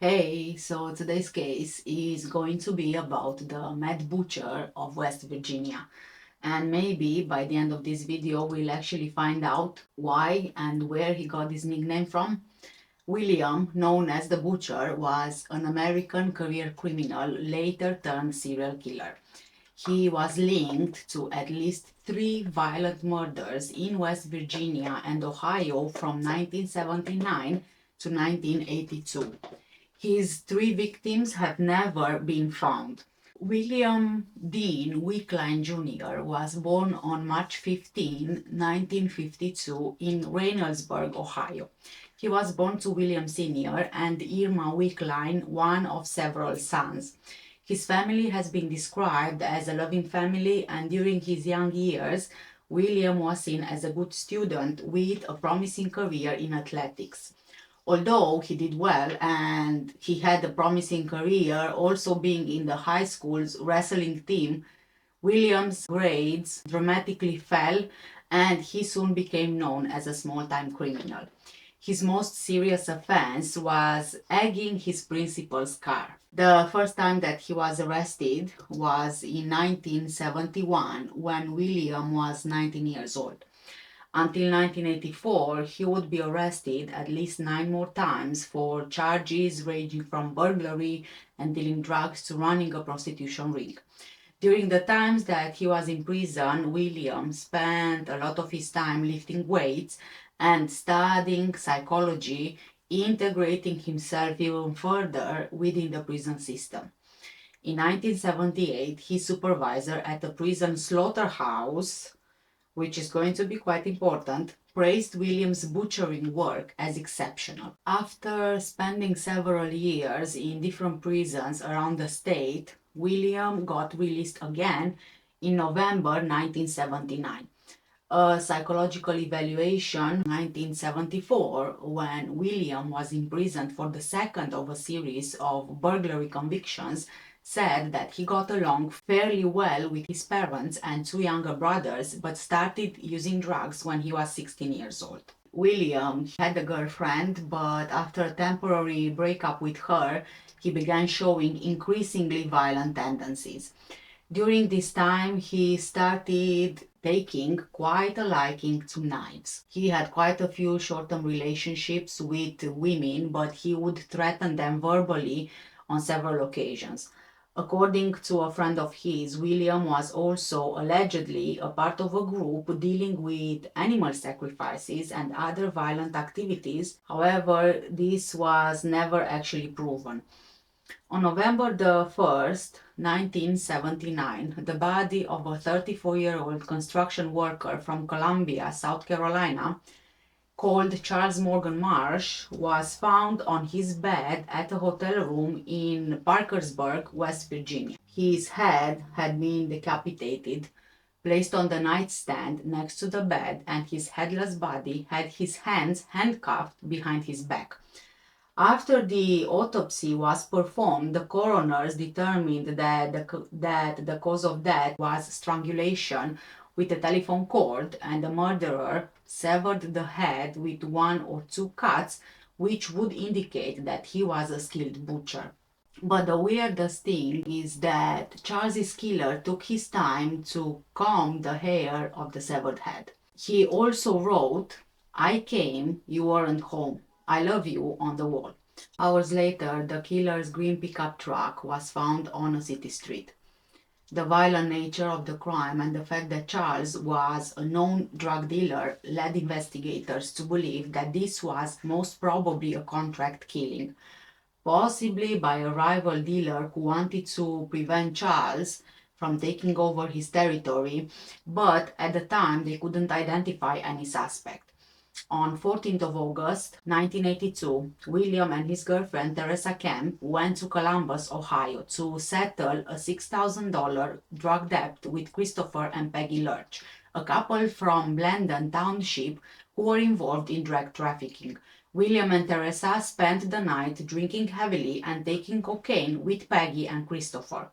Hey, so today's case is going to be about the Mad Butcher of West Virginia. And maybe by the end of this video, we'll actually find out why and where he got his nickname from. William, known as the Butcher, was an American career criminal, later turned serial killer. He was linked to at least three violent murders in West Virginia and Ohio from 1979 to 1982. His three victims have never been found. William Dean Wickline Jr. was born on March 15, 1952 in Reynoldsburg, Ohio. He was born to William Sr. and Irma Wickline, one of several sons. His family has been described as a loving family, and during his young years, William was seen as a good student with a promising career in athletics. Although he did well and he had a promising career, also being in the high school's wrestling team, William's grades dramatically fell and he soon became known as a small-time criminal. His most serious offense was egging his principal's car. The first time that he was arrested was in 1971 when William was 19 years old. Until 1984, he would be arrested at least 9 more times for charges ranging from burglary and dealing drugs to running a prostitution ring. During the times that he was in prison, William spent a lot of his time lifting weights and studying psychology, integrating himself even further within the prison system. In 1978, his supervisor at the prison slaughterhouse, which is going to be quite important, praised William's butchering work as exceptional. After spending several years in different prisons around the state, William got released again in November 1979. A psychological evaluation 1974, when William was imprisoned for the second of a series of burglary convictions, said that he got along fairly well with his parents and two younger brothers, but started using drugs when he was 16 years old. William had a girlfriend, but after a temporary breakup with her, he began showing increasingly violent tendencies. During this time, he started taking quite a liking to knives. He had quite a few short-term relationships with women, but he would threaten them verbally on several occasions. According to a friend of his, William was also allegedly a part of a group dealing with animal sacrifices and other violent activities. However, this was never actually proven. On November the 1st, 1979, the body of a 34-year-old construction worker from Columbia, South Carolina, called Charles Morgan Marsh, was found on his bed at a hotel room in Parkersburg, West Virginia. His head had been decapitated, placed on the nightstand next to the bed, and his headless body had his hands handcuffed behind his back. After the autopsy was performed, the coroners determined that the cause of death was strangulation with a telephone cord, and the murderer severed the head with one or two cuts, which would indicate that he was a skilled butcher. But the weirdest thing is that Charles's killer took his time to comb the hair of the severed head. He also wrote, "I came, you weren't home. I love you" on the wall. Hours later, the killer's green pickup truck was found on a city street. The violent nature of the crime and the fact that Charles was a known drug dealer led investigators to believe that this was most probably a contract killing, possibly by a rival dealer who wanted to prevent Charles from taking over his territory, but at the time they couldn't identify any suspect. On 14th of August 1982, William and his girlfriend Teresa Kemp went to Columbus, Ohio to settle a $6,000 drug debt with Christopher and Peggy Lurch, a couple from Blendon Township who were involved in drug trafficking. William and Teresa spent the night drinking heavily and taking cocaine with Peggy and Christopher.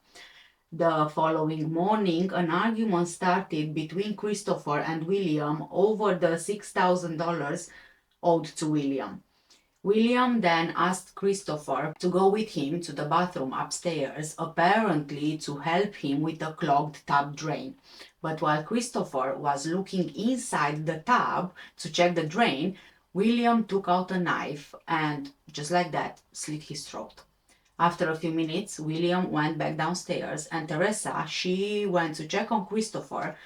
The following morning, an argument started between Christopher and William over the $6,000 owed to William. William then asked Christopher to go with him to the bathroom upstairs, apparently to help him with a clogged tub drain. But while Christopher was looking inside the tub to check the drain, William took out a knife and, just like that, slit his throat. After a few minutes, William went back downstairs and Teresa, she went to check on Christopher,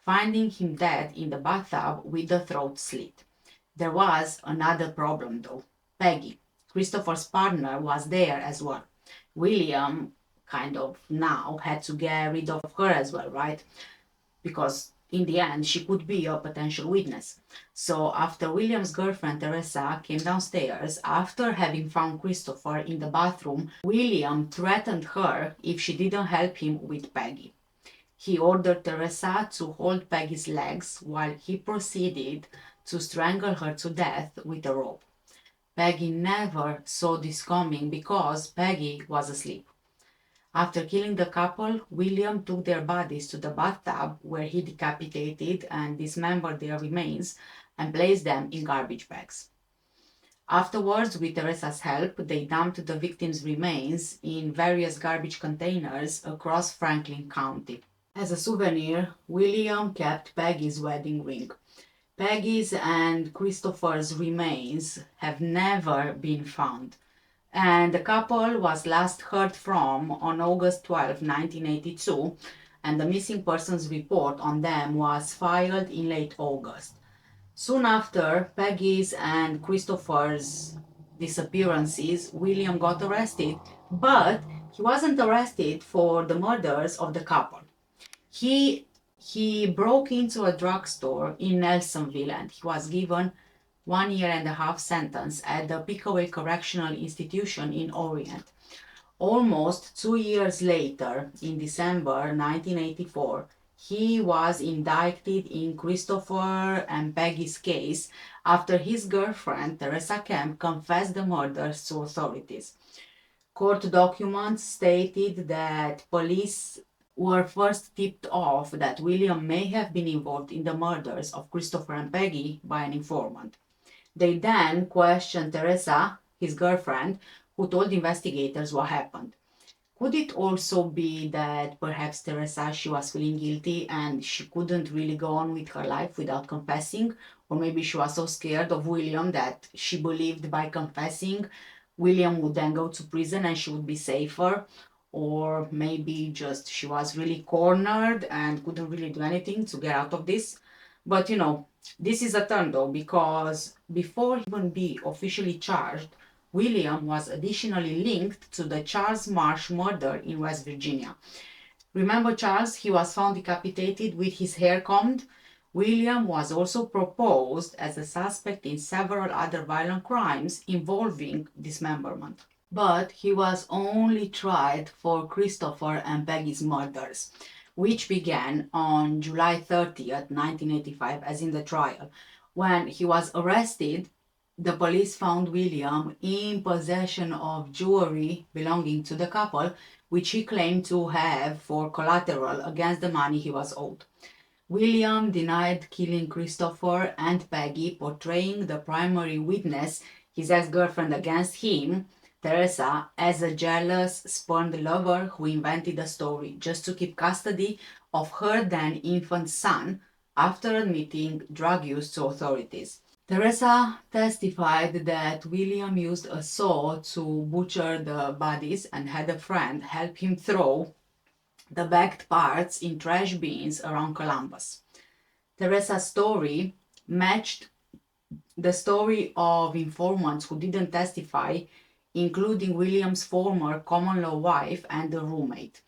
finding him dead in the bathtub with the throat slit. There was another problem though. Peggy, Christopher's partner, was there as well. William kind of now had to get rid of her as well, right? Because in the end, she could be a potential witness. So after William's girlfriend Teresa came downstairs, after having found Christopher in the bathroom, William threatened her if she didn't help him with Peggy. He ordered Teresa to hold Peggy's legs while he proceeded to strangle her to death with a rope. Peggy never saw this coming because Peggy was asleep. After killing the couple, William took their bodies to the bathtub where he decapitated and dismembered their remains and placed them in garbage bags. Afterwards, with Teresa's help, they dumped the victims' remains in various garbage containers across Franklin County. As a souvenir, William kept Peggy's wedding ring. Peggy's and Christopher's remains have never been found, and the couple was last heard from on August 12, 1982, and the missing persons report on them was filed in late August. Soon after Peggy's and Christopher's disappearances, William got arrested, but he wasn't arrested for the murders of the couple. He broke into a drugstore in Nelsonville and he was given 1.5 year sentence at the Pickaway Correctional Institution in Orient. Almost 2 years later, in December 1984, he was indicted in Christopher and Peggy's case after his girlfriend, Teresa Kemp, confessed the murders to authorities. Court documents stated that police were first tipped off that William may have been involved in the murders of Christopher and Peggy by an informant. They then questioned Teresa, his girlfriend, who told investigators what happened. Could it also be that perhaps Teresa, she was feeling guilty and she couldn't really go on with her life without confessing? Or maybe she was so scared of William that she believed by confessing, William would then go to prison and she would be safer? Or maybe just she was really cornered and couldn't really do anything to get out of this. But this is a turn though, because before he even be officially charged, William was additionally linked to the Charles Marsh murder in West Virginia. Remember Charles? He was found decapitated with his hair combed. William was also proposed as a suspect in several other violent crimes involving dismemberment. But he was only tried for Christopher and Peggy's murders, which began on July 30th, 1985, as in the trial. When he was arrested, the police found William in possession of jewelry belonging to the couple, which he claimed to have for collateral against the money he was owed. William denied killing Christopher and Peggy, portraying the primary witness, his ex-girlfriend, against him, Teresa, as a jealous, spurned lover who invented a story just to keep custody of her then infant son after admitting drug use to authorities. Teresa testified that William used a saw to butcher the bodies and had a friend help him throw the bagged parts in trash bins around Columbus. Teresa's story matched the story of informants who didn't testify, including William's former common-law wife and a roommate.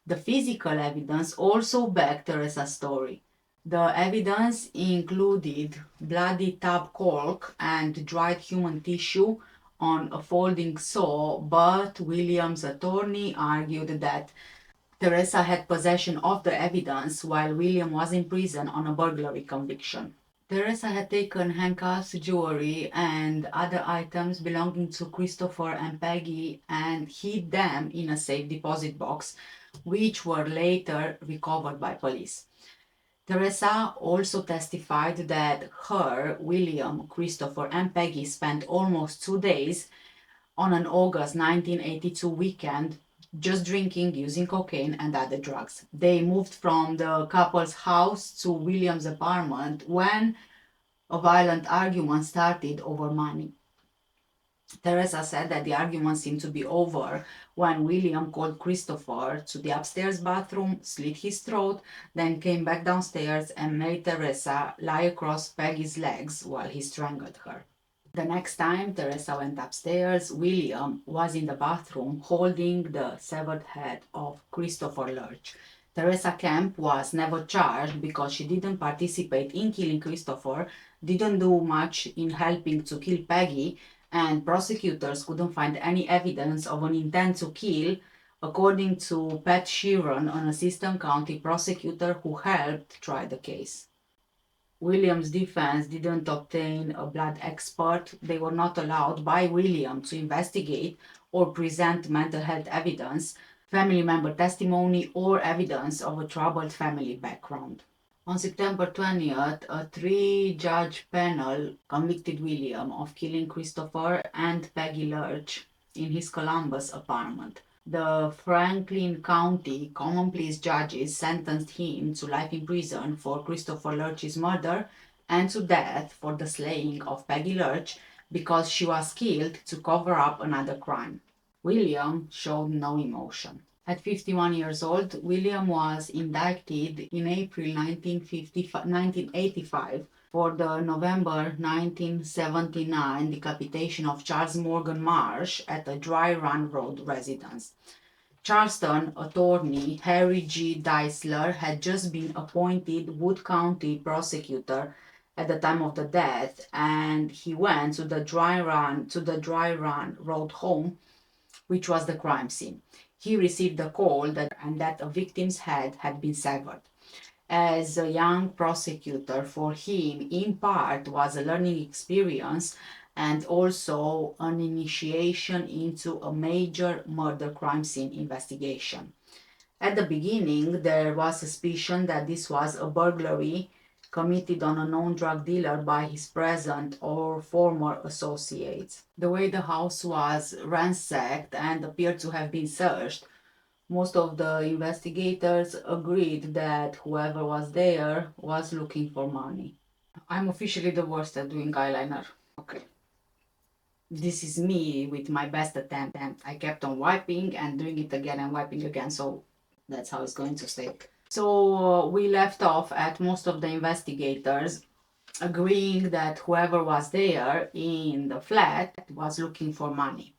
The physical evidence also backed Teresa's story. The evidence included bloody tub cork and dried human tissue on a folding saw, but William's attorney argued that Teresa had possession of the evidence while William was in prison on a burglary conviction. Teresa had taken handcuffs, jewelry, and other items belonging to Christopher and Peggy and hid them in a safe deposit box, which were later recovered by police. Teresa also testified that her, William, Christopher, and Peggy spent almost 2 days on an August 1982 weekend just drinking, using cocaine and other drugs. They moved from the couple's house to William's apartment when a violent argument started over money. Teresa said that the argument seemed to be over when William called Christopher to the upstairs bathroom, slit his throat, then came back downstairs and made Teresa lie across Peggy's legs while he strangled her. The next time Teresa went upstairs, William was in the bathroom holding the severed head of Christopher Lurch. Teresa Kemp was never charged because she didn't participate in killing Christopher, didn't do much in helping to kill Peggy, and prosecutors couldn't find any evidence of an intent to kill, according to Pat Sheeran, an assistant county prosecutor who helped try the case. William's defense didn't obtain a blood expert. They were not allowed by William to investigate or present mental health evidence, family member testimony, or evidence of a troubled family background. On September 20th, a 3-judge panel convicted William of killing Christopher and Peggy Lurch in his Columbus apartment. The Franklin County Common Pleas judges sentenced him to life in prison for Christopher Lurch's murder and to death for the slaying of Peggy Lurch because she was killed to cover up another crime. William showed no emotion. At 51 years old, William was indicted in April 1985 for the November 1979 decapitation of Charles Morgan Marsh at a Dry Run Road residence. Charleston attorney Harry G. Deisler had just been appointed Wood County prosecutor at the time of the death, and he went to the Dry Run Road home, which was the crime scene. He received a call that a victim's head had been severed. As a young prosecutor, for him, in part, was a learning experience and also an initiation into a major murder crime scene investigation. At the beginning, there was suspicion that this was a burglary committed on a known drug dealer by his present or former associates. The way the house was ransacked and appeared to have been searched, most of the investigators agreed that whoever was there was looking for money. I'm officially the worst at doing eyeliner. Okay. This is me with my best attempt, and I kept on wiping and doing it again and wiping again, so that's how it's going to stay. So we left off at most of the investigators agreeing that whoever was there in the flat was looking for money.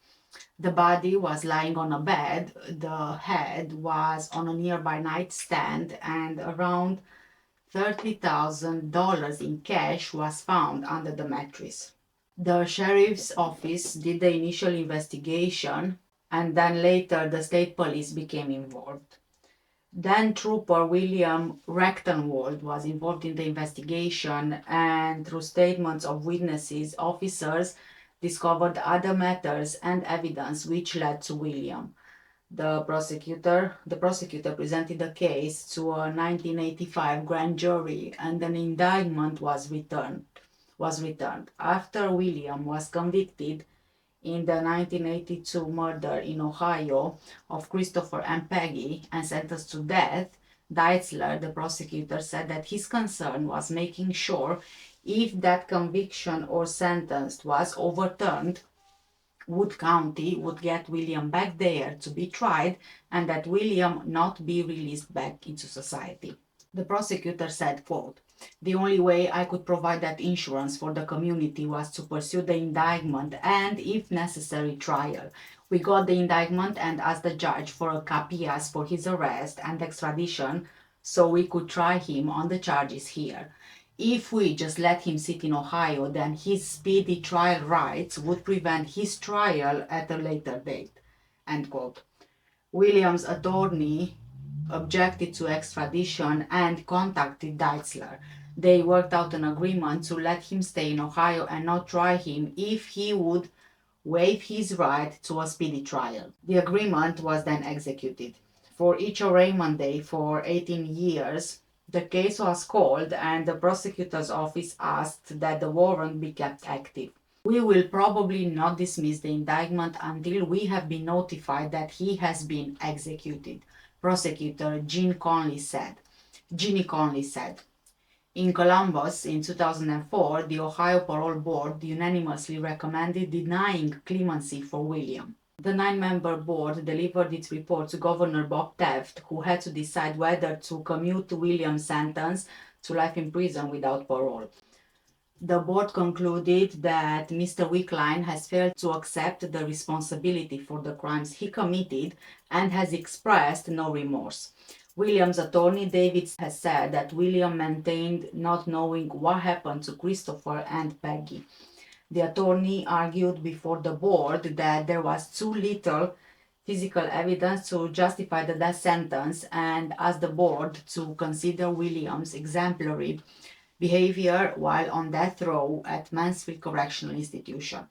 The body was lying on a bed, the head was on a nearby nightstand, and around $30,000 in cash was found under the mattress. The sheriff's office did the initial investigation, and then later the state police became involved. Then Trooper William Rechtenwald was involved in the investigation, and through statements of witnesses, officers discovered other matters and evidence which led to William. The prosecutor presented the case to a 1985 grand jury, and an indictment was returned. After William was convicted in the 1982 murder in Ohio of Christopher and Peggy and sentenced to death, Deitzler, the prosecutor, said that his concern was making sure if that conviction or sentence was overturned, Wood County would get William back there to be tried and that William not be released back into society. The prosecutor said, quote, "The only way I could provide that insurance for the community was to pursue the indictment and, if necessary, trial. We got the indictment and asked the judge for a capias for his arrest and extradition so we could try him on the charges here. If we just let him sit in Ohio, then his speedy trial rights would prevent his trial at a later date." End quote. William's attorney objected to extradition and contacted Deitzler. They worked out an agreement to let him stay in Ohio and not try him if he would waive his right to a speedy trial. The agreement was then executed. For each arraignment day for 18 years, The case was called and the prosecutor's office asked that the warrant be kept active. We will probably not dismiss the indictment until we have been notified that he has been executed, prosecutor Jeannie Conley said. In Columbus in 2004, the Ohio Parole Board unanimously recommended denying clemency for William. The 9-member board delivered its report to Governor Bob Taft, who had to decide whether to commute William's sentence to life in prison without parole. The board concluded that Mr. Wickline has failed to accept the responsibility for the crimes he committed and has expressed no remorse. William's attorney David has said that William maintained not knowing what happened to Christopher and Peggy. The attorney argued before the board that there was too little physical evidence to justify the death sentence and asked the board to consider William's exemplary behavior while on death row at Mansfield Correctional Institution.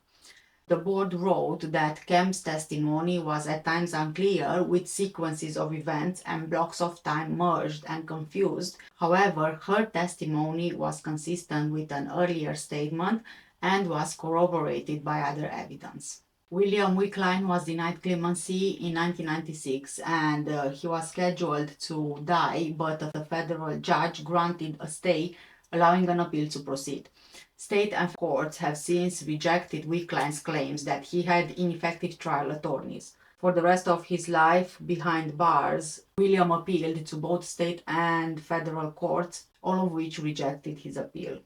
The board wrote that Kemp's testimony was at times unclear, with sequences of events and blocks of time merged and confused. However, her testimony was consistent with an earlier statement and was corroborated by other evidence. William Wickline was denied clemency in 1996 and he was scheduled to die, but a federal judge granted a stay, allowing an appeal to proceed. State and courts have since rejected Wickline's claims that he had ineffective trial attorneys. For the rest of his life behind bars, William appealed to both state and federal courts, all of which rejected his appeal.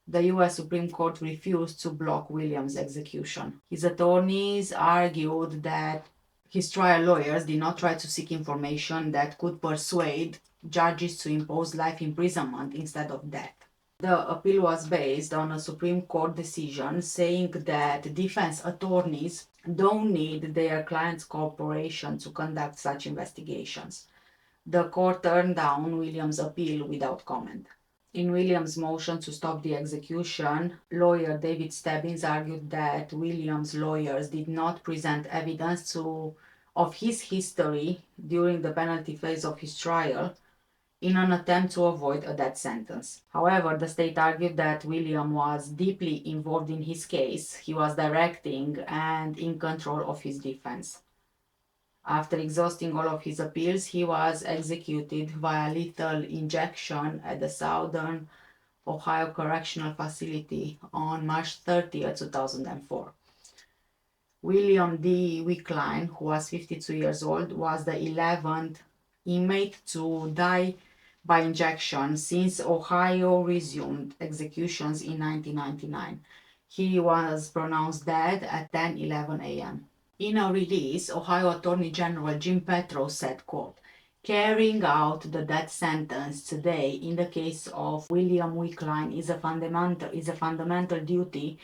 The US Supreme Court refused to block William's execution. His attorneys argued that his trial lawyers did not try to seek information that could persuade judges to impose life imprisonment instead of death. The appeal was based on a Supreme Court decision saying that defense attorneys don't need their client's cooperation to conduct such investigations. The court turned down William's appeal without comment. In William's motion to stop the execution, lawyer David Stebbins argued that William's lawyers did not present evidence of his history during the penalty phase of his trial in an attempt to avoid a death sentence. However, the state argued that William was deeply involved in his case. He was directing and in control of his defense. After exhausting all of his appeals, he was executed via lethal injection at the Southern Ohio Correctional Facility on March 30, 2004. William D. Wickline, who was 52 years old, was the 11th inmate to die by injection since Ohio resumed executions in 1999. He was pronounced dead at 10:11 a.m. In a release, Ohio Attorney General Jim Petro said, quote, "Carrying out the death sentence today in the case of William Wickline is a fundamental duty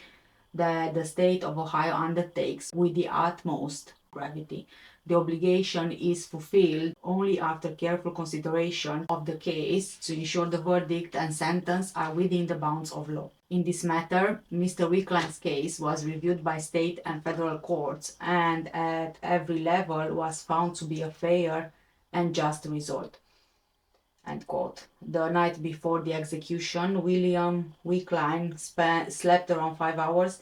that the state of Ohio undertakes with the utmost gravity. The obligation is fulfilled only after careful consideration of the case to ensure the verdict and sentence are within the bounds of law. In this matter, Mr. Wickline's case was reviewed by state and federal courts and at every level was found to be a fair and just result." End quote. The night before the execution, William Wickline slept around 5 hours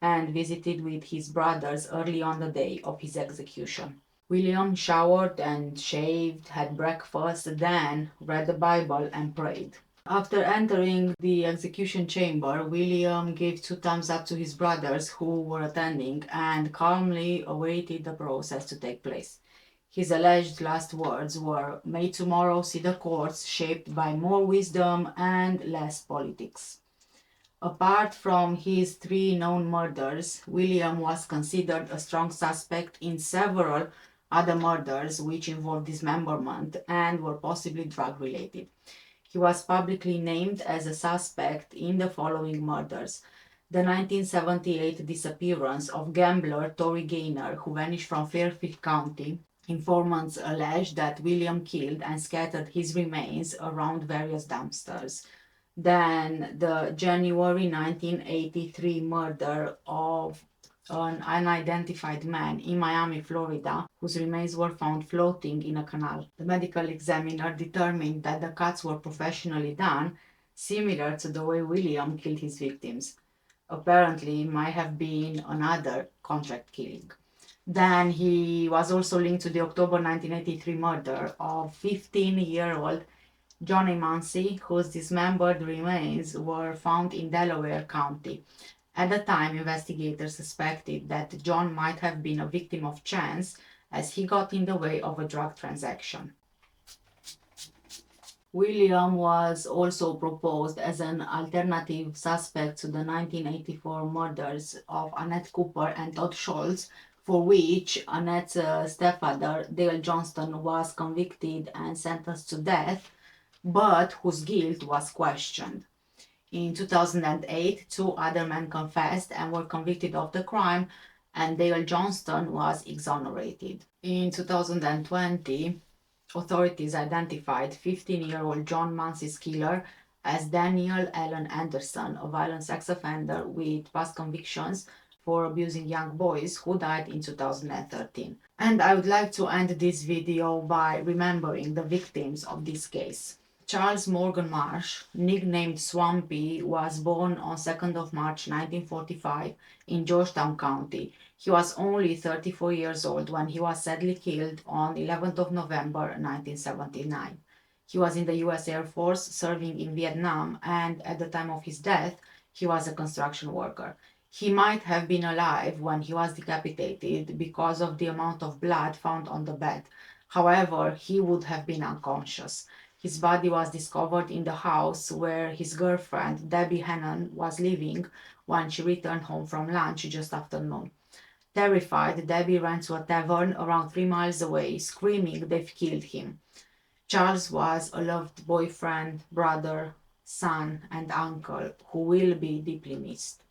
and visited with his brothers early on the day of his execution. William showered and shaved, had breakfast, then read the Bible and prayed. After entering the execution chamber, William gave 2 thumbs up to his brothers who were attending and calmly awaited the process to take place. His alleged last words were, "May tomorrow see the courts shaped by more wisdom and less politics." Apart from his 3 known murders, William was considered a strong suspect in several other murders which involved dismemberment and were possibly drug-related. He was publicly named as a suspect in the following murders: the 1978 disappearance of gambler Tory Gaynor, who vanished from Fairfield County. Informants alleged that William killed and scattered his remains around various dumpsters. Then the January 1983 murder of an unidentified man in Miami, Florida, whose remains were found floating in a canal. The medical examiner determined that the cuts were professionally done, similar to the way William killed his victims. Apparently, it might have been another contract killing. Then he was also linked to the October 1983 murder of 15-year-old Johnny Muncy, whose dismembered remains were found in Delaware County. At the time, investigators suspected that John might have been a victim of chance as he got in the way of a drug transaction. William was also proposed as an alternative suspect to the 1984 murders of Annette Cooper and Todd Schultz, for which Annette's stepfather, Dale Johnston, was convicted and sentenced to death, but whose guilt was questioned. In 2008, two other men confessed and were convicted of the crime, and Dale Johnston was exonerated. In 2020, authorities identified 15-year-old John Muncy's killer as Daniel Allen Anderson, a violent sex offender with past convictions for abusing young boys who died in 2013. And I would like to end this video by remembering the victims of this case. Charles Morgan Marsh, nicknamed Swampy, was born on 2nd of March 1945 in Georgetown County. He was only 34 years old when he was sadly killed on 11th of November 1979. He was in the US Air Force serving in Vietnam, and at the time of his death, he was a construction worker. He might have been alive when he was decapitated because of the amount of blood found on the bed. However, he would have been unconscious. His body was discovered in the house where his girlfriend, Debbie Hannon, was living when she returned home from lunch just after noon. Terrified, Debbie ran to a tavern around 3 miles away, screaming they've killed him. Charles was a loved boyfriend, brother, son, and uncle who will be deeply missed.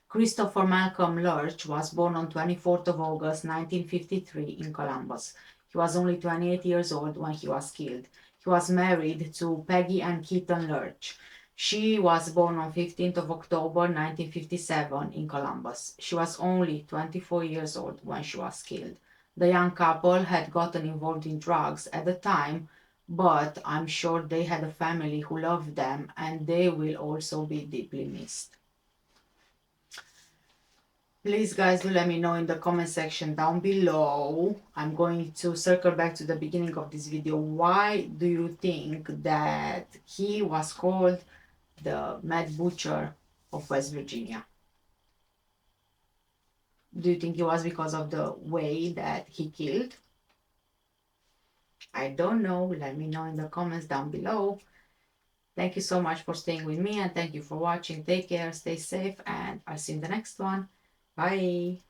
Christopher Malcolm Lurch was born on 24th of August 1953 in Columbus. He was only 28 years old when he was killed. He was married to Peggy Ann Keaton Lurch. She was born on 15th of October 1957 in Columbus. She was only 24 years old when she was killed. The young couple had gotten involved in drugs at the time, but I'm sure they had a family who loved them, and they will also be deeply missed. Please, guys, do let me know in the comment section down below. I'm going to circle back to the beginning of this video. Why do you think that he was called the Mad Butcher of West Virginia? Do you think it was because of the way that he killed? I don't know. Let me know in the comments down below. Thank you so much for staying with me, and thank you for watching. Take care, stay safe, and I'll see you in the next one. Bye.